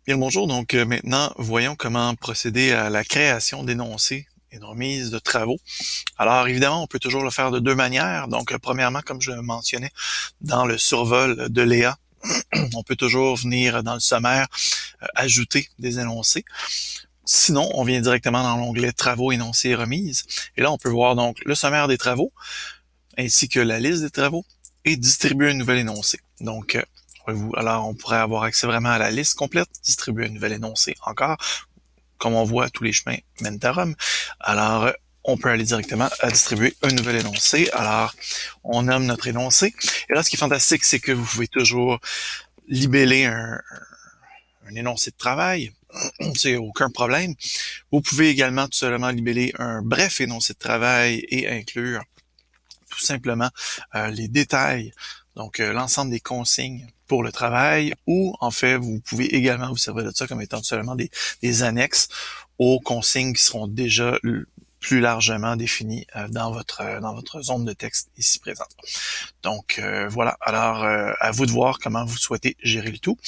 Bien le bonjour, donc maintenant, voyons comment procéder à la création d'énoncés et de remise de travaux. Alors évidemment, on peut toujours le faire de deux manières. Donc premièrement, comme je le mentionnais dans le survol de Léa, on peut toujours venir dans le sommaire ajouter des énoncés. Sinon, on vient directement dans l'onglet Travaux, énoncés et remises. Et là, on peut voir donc le sommaire des travaux, ainsi que la liste des travaux, et distribuer un nouvel énoncé. Donc, alors, on pourrait avoir accès vraiment à la liste complète, distribuer un nouvel énoncé encore. Comme on voit, tous les chemins mènent à Rome. Alors, on peut aller directement à distribuer un nouvel énoncé. Alors, on nomme notre énoncé. Et là, ce qui est fantastique, c'est que vous pouvez toujours libeller un énoncé de travail. C'est aucun problème. Vous pouvez également tout simplement libeller un bref énoncé de travail et inclure tout simplement les détails, donc l'ensemble des consignes pour le travail, ou en fait, vous pouvez également vous servir de ça comme étant seulement des annexes aux consignes qui seront déjà plus largement définies dans votre zone de texte ici présente. Donc voilà, alors à vous de voir comment vous souhaitez gérer le tout.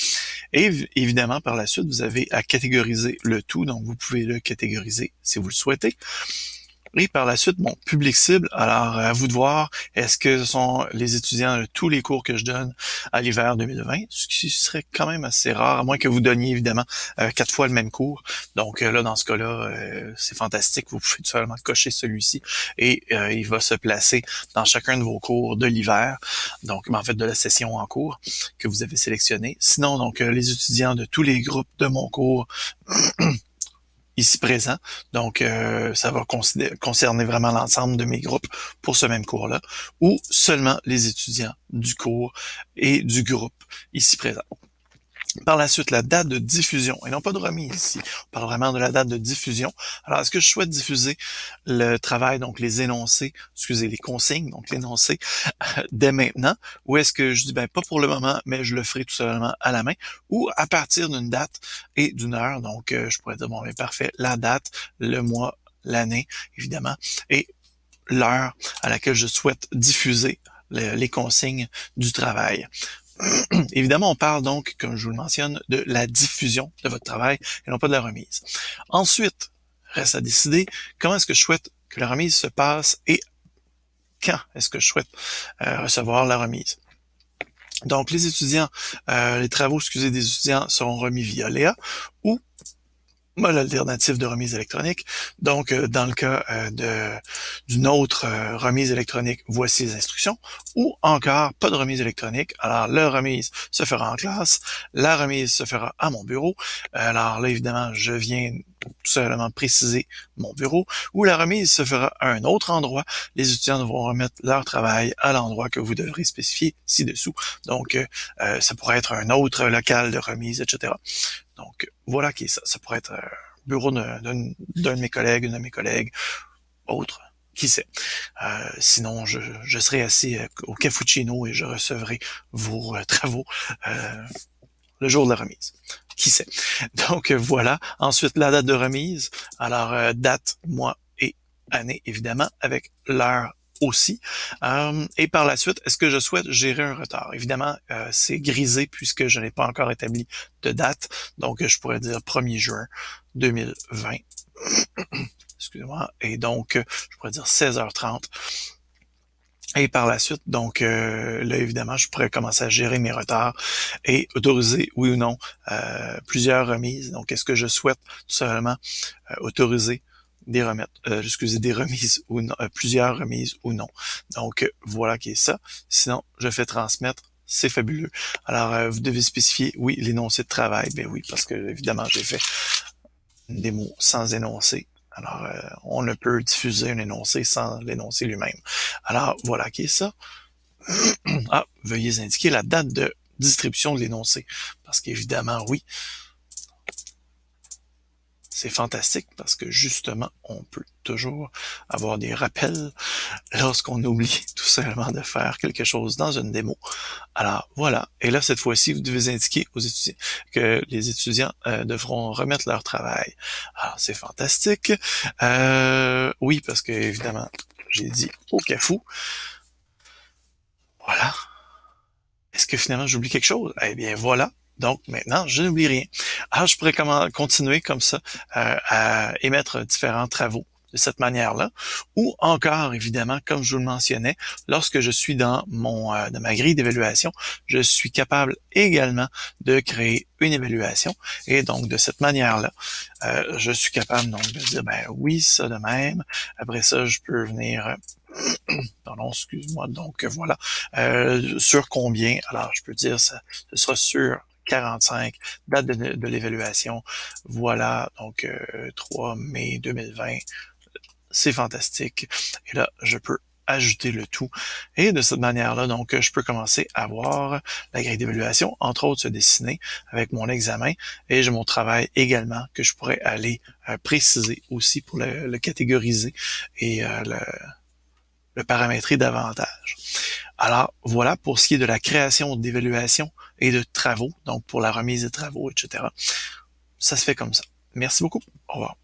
Et évidemment, par la suite, vous avez à catégoriser le tout, donc vous pouvez le catégoriser si vous le souhaitez. Et par la suite, mon public cible, alors à vous de voir, est-ce que ce sont les étudiants de tous les cours que je donne à l'hiver 2020, ce qui serait quand même assez rare, à moins que vous donniez évidemment 4 fois le même cours. Donc là, dans ce cas-là, c'est fantastique, vous pouvez tout simplement cocher celui-ci et il va se placer dans chacun de vos cours de l'hiver, donc en fait de la session en cours que vous avez sélectionné. Sinon, donc les étudiants de tous les groupes de mon cours ici présent. Donc, ça va concerner vraiment l'ensemble de mes groupes pour ce même cours-là, ou seulement les étudiants du cours et du groupe ici présent. Par la suite, la date de diffusion, et non pas de remise ici. On parle vraiment de la date de diffusion. Alors, est-ce que je souhaite diffuser le travail, donc les énoncés, excusez, les consignes, donc l'énoncé, dès maintenant, ou est-ce que je dis, ben, pas pour le moment, mais je le ferai tout simplement à la main, ou à partir d'une date et d'une heure. Donc, je pourrais dire, bon, mais parfait, la date, le mois, l'année, évidemment, et l'heure à laquelle je souhaite diffuser les consignes du travail. Évidemment, on parle donc, comme je vous le mentionne, de la diffusion de votre travail et non pas de la remise. Ensuite, reste à décider comment est-ce que je souhaite que la remise se passe et quand est-ce que je souhaite recevoir la remise. Donc, les étudiants, les travaux, excusez, des étudiants seront remis via Léa ou l'alternative de remise électronique. Donc, dans le cas d'une autre remise électronique, voici les instructions. Ou encore, pas de remise électronique. Alors, la remise se fera en classe. La remise se fera à mon bureau. Alors là, évidemment, je viens tout simplement préciser mon bureau. Ou la remise se fera à un autre endroit. Les étudiants devront remettre leur travail à l'endroit que vous devrez spécifier ci-dessous. Donc, ça pourrait être un autre local de remise, etc. Donc, voilà qui est ça. Ça pourrait être bureau d'un de mes collègues, une de mes collègues, autre, qui sait. Sinon, je serai assis au cappuccino et je recevrai vos travaux le jour de la remise. Qui sait. Donc, voilà. Ensuite, la date de remise. Alors, date, mois et année, évidemment, avec l'heure aussi. Et par la suite, est-ce que je souhaite gérer un retard? Évidemment, c'est grisé puisque je n'ai pas encore établi de date. Donc, je pourrais dire 1er juin 2020. Excusez-moi. Et donc, je pourrais dire 16h30. Et par la suite, donc là, évidemment, je pourrais commencer à gérer mes retards et autoriser, oui ou non, plusieurs remises. Donc, est-ce que je souhaite tout simplement autoriser des des remises ou non, plusieurs remises ou non. Donc, voilà qui est ça. Sinon, je fais transmettre. C'est fabuleux. Alors, vous devez spécifier, oui, l'énoncé de travail. Ben oui, parce que, évidemment, j'ai fait des mots sans énoncé. Alors, on ne peut diffuser un énoncé sans l'énoncé lui-même. Alors, voilà qui est ça. Ah, veuillez indiquer la date de distribution de l'énoncé. Parce qu'évidemment, oui, c'est fantastique parce que justement, on peut toujours avoir des rappels lorsqu'on oublie tout simplement de faire quelque chose dans une démo. Alors voilà. Et là, cette fois-ci, vous devez indiquer aux étudiants que les étudiants devront remettre leur travail. Alors, c'est fantastique. Oui, parce que évidemment, j'ai dit au cafou. Voilà. Est-ce que finalement j'oublie quelque chose? Eh bien voilà, Donc maintenant, je n'oublie rien. Ah, je pourrais continuer comme ça à émettre différents travaux de cette manière-là. Ou encore, évidemment, comme je vous le mentionnais, lorsque je suis dans ma grille d'évaluation, je suis capable également de créer une évaluation. Et donc, de cette manière-là, je suis capable donc de dire, ben oui, ça de même. Après ça, je peux venir... Pardon, excuse-moi. Donc, voilà. Sur combien? Alors, je peux dire, ça, ce sera sur 45, date de l'évaluation. Voilà, donc 3 mai 2020. C'est fantastique. Et là, je peux ajouter le tout. Et de cette manière-là, donc, je peux commencer à voir la grille d'évaluation, entre autres, se dessiner avec mon examen. Et j'ai mon travail également que je pourrais aller préciser aussi pour le catégoriser et le paramétrer davantage. Alors, voilà pour ce qui est de la création d'évaluation et de travaux, donc pour la remise des travaux, etc. Ça se fait comme ça. Merci beaucoup. Au revoir.